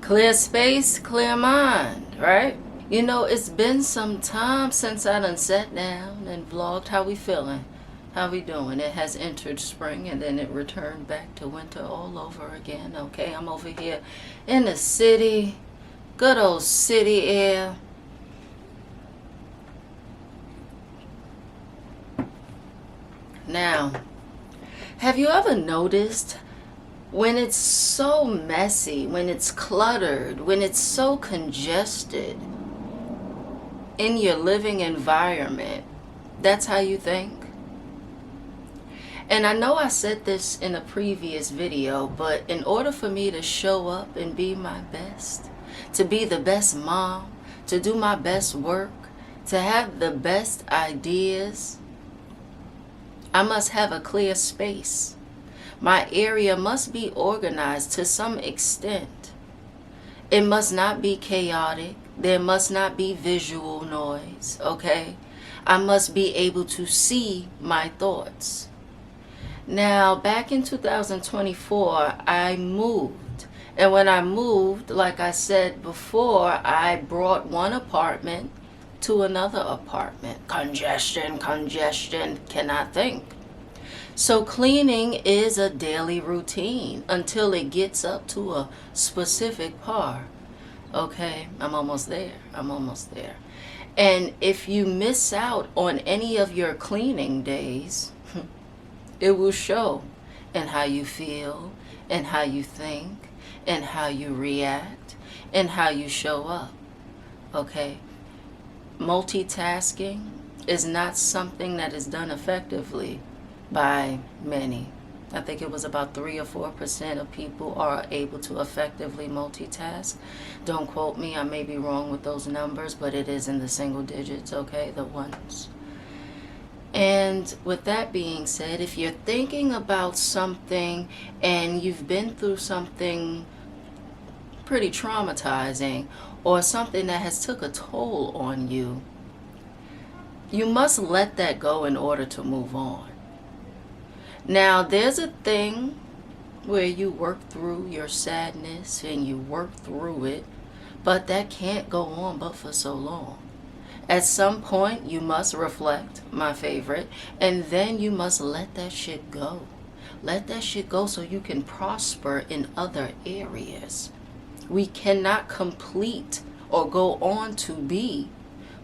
Clear space, clear mind, right? You know, it's been some time since I done sat down and vlogged. How we feeling? How we doing? It has entered spring and then it returned back to winter all over again. Okay, I'm over here in the city. Good old city air. Now, have you ever noticed when it's so messy, when it's cluttered, when it's so congested in your living environment, that's how you think? And I know I said this in a previous video, but in order for me to show up and be my best, to be the best mom, to do my best work, to have the best ideas, I must have a clear space. My area must be organized to some extent. It must not be chaotic. There must not be visual noise, okay? I must be able to see my thoughts. Now, back in 2024, I moved. And when I moved, like I said before, I brought one apartment to another apartment. Congestion, cannot think. So cleaning is a daily routine until it gets up to a specific par. Okay, I'm almost there. And if you miss out on any of your cleaning days, it will show in how you feel, and how you think, and how you react, and how you show up. Okay? Multitasking is not something that is done effectively by many. I think it was about 3 or 4% of people are able to effectively multitask. Don't quote me, I may be wrong with those numbers, but it is in the single digits, okay, the ones. And with that being said, if you're thinking about something and you've been through something pretty traumatizing or something that has took a toll on you, you must let that go in order to move on. Now, there's a thing where you work through your sadness and you work through it, but that can't go on but for so long. At some point, you must reflect, my favorite, and then you must let that shit go. Let that shit go so you can prosper in other areas. We cannot complete or go on to B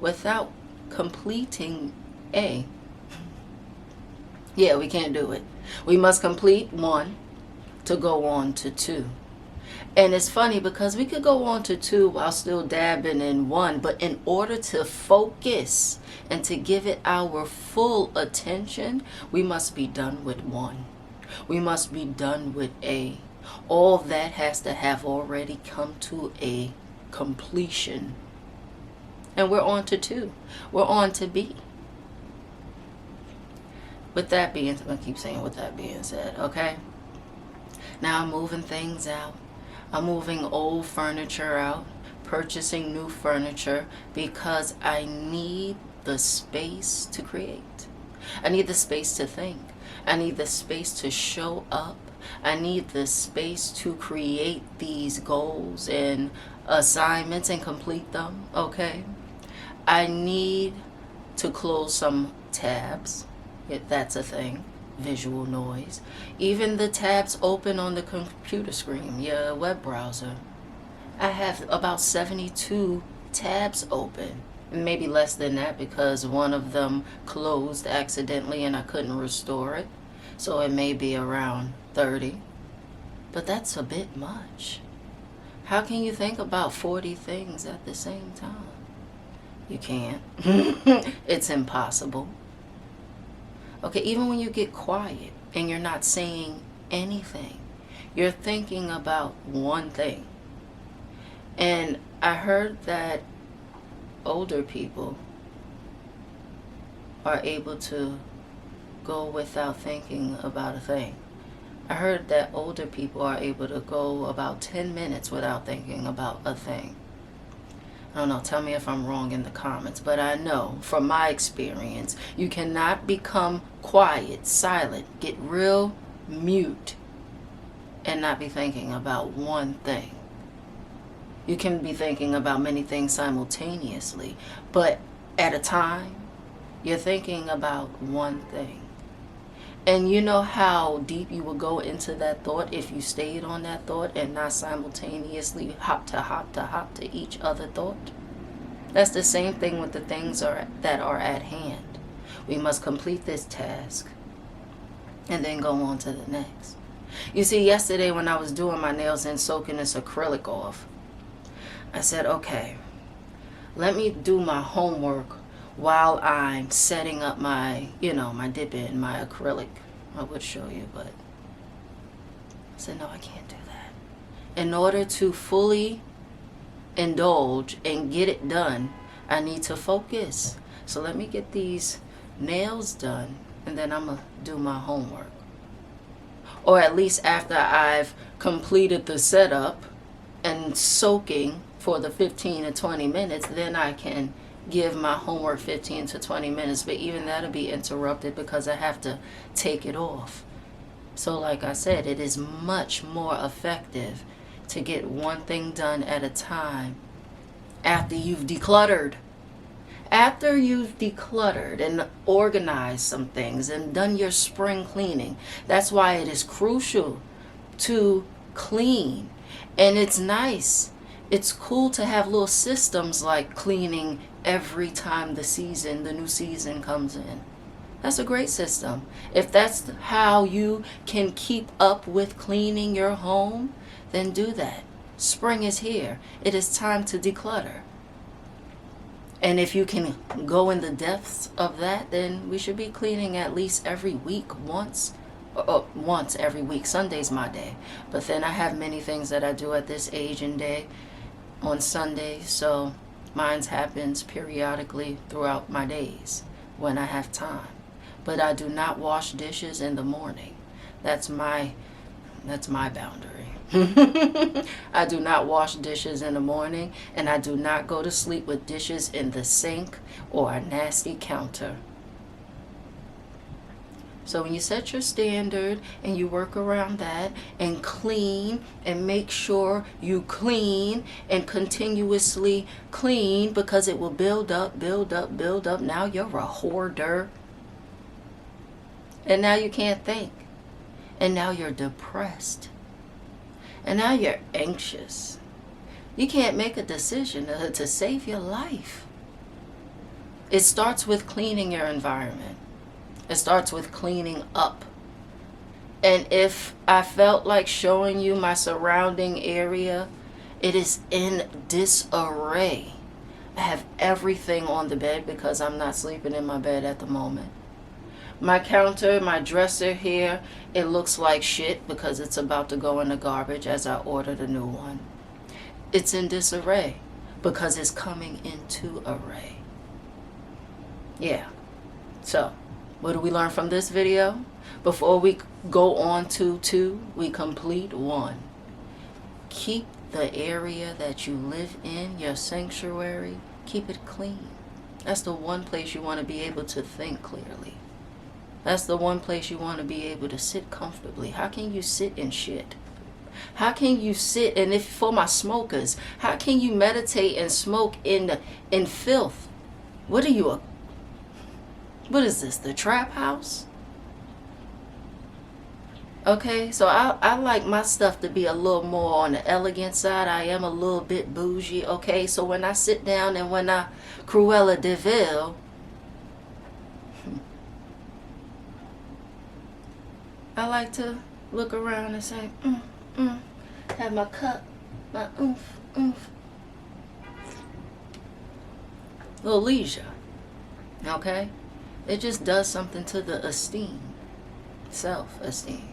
without completing A. Yeah, we can't do it. We must complete 1 to go on to 2. And it's funny because we could go on to 2 while still dabbing in 1, but in order to focus and to give it our full attention, we must be done with 1. We must be done with A. All that has to have already come to a completion. And we're on to 2. We're on to B. With that being, I keep saying with that being said, okay? Now I'm moving things out. I'm moving old furniture out, purchasing new furniture because I need the space to create. I need the space to think. I need the space to show up. I need the space to create these goals and assignments and complete them, okay? I need to close some tabs, if that's a thing. Visual noise. Even the tabs open on the computer screen, your web browser. I have about 72 tabs open. Maybe less than that because one of them closed accidentally and I couldn't restore it. So it may be around 30. But that's a bit much. How can you think about 40 things at the same time? You can't. It's impossible. Okay, even when you get quiet and you're not saying anything, you're thinking about one thing. And I heard that older people are able to go without thinking about a thing. I heard that older people are able to go about 10 minutes without thinking about a thing. I don't know, tell me if I'm wrong in the comments, but I know from my experience, you cannot become quiet, silent, get real mute, and not be thinking about one thing. You can be thinking about many things simultaneously, but at a time, you're thinking about one thing. And you know how deep you will go into that thought if you stayed on that thought and not simultaneously hop to each other thought? That's the same thing with the things that are at hand. We must complete this task and then go on to the next. You see, yesterday when I was doing my nails and soaking this acrylic off, I said, okay, let me do my homework while I'm setting up my, my dip in, my acrylic. I would show you, but I said, no, I can't do that. In order to fully indulge and get it done, I need to focus. So let me get these nails done, and then I'm going to do my homework. Or at least after I've completed the setup and soaking for the 15 to 20 minutes, then I can give my homework 15 to 20 minutes. But even that'll be interrupted because I have to take it off. So like I said, it is much more effective to get one thing done at a time after you've decluttered. After you've decluttered and organized some things and done your spring cleaning. That's why it is crucial to clean. And it's nice. It's cool to have little systems like cleaning every time the new season comes in. That's a great system. If that's how you can keep up with cleaning your home, then do that. Spring is here. It is time to declutter. And if you can go in the depths of that, then we should be cleaning at least every week, once every week. Sunday's my day. But then I have many things that I do at this age and day on Sunday. So mine happens periodically throughout my days when I have time. But I do not wash dishes in the morning. That's my boundary. I do not wash dishes in the morning, and I do not go to sleep with dishes in the sink or a nasty counter. So when you set your standard and you work around that and clean and make sure you clean and continuously clean, because it will build up. Now you're a hoarder. And now you can't think. And now you're depressed. And now you're anxious. You can't make a decision to save your life. It starts with cleaning your environment. It starts with cleaning up. And if I felt like showing you my surrounding area, it is in disarray. I have everything on the bed because I'm not sleeping in my bed at the moment. My counter, my dresser here, it looks like shit because it's about to go in the garbage as I ordered a new one. It's in disarray because it's coming into array. Yeah. So, what do we learn from this video? Before we go on to 2, we complete 1. Keep the area that you live in, your sanctuary, keep it clean. That's the one place you want to be able to think clearly. That's the one place you want to be able to sit comfortably. How can you sit in shit? How can you sit, and if for my smokers, how can you meditate and smoke in filth? What is this, the trap house? Okay, so I like my stuff to be a little more on the elegant side. I am a little bit bougie, okay? So when I sit down and when I Cruella de Vil, I like to look around and say, have my cup, my oomph. Little leisure, okay? It just does something to the esteem, self-esteem.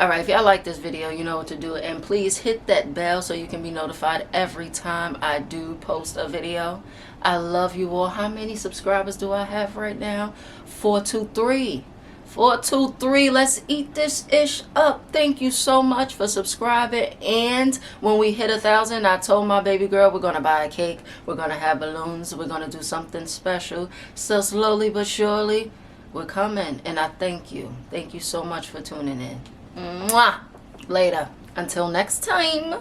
All right, if y'all like this video, you know what to do. And please hit that bell so you can be notified every time I do post a video. I love you all. How many subscribers do I have right now? 423. 423. Let's eat this ish up. Thank you so much for subscribing. And when we hit 1,000, I told my baby girl we're gonna buy a cake, we're gonna have balloons, we're gonna do something special. So slowly but surely we're coming, and I thank you so much for tuning in. Mwah. Later, until next time.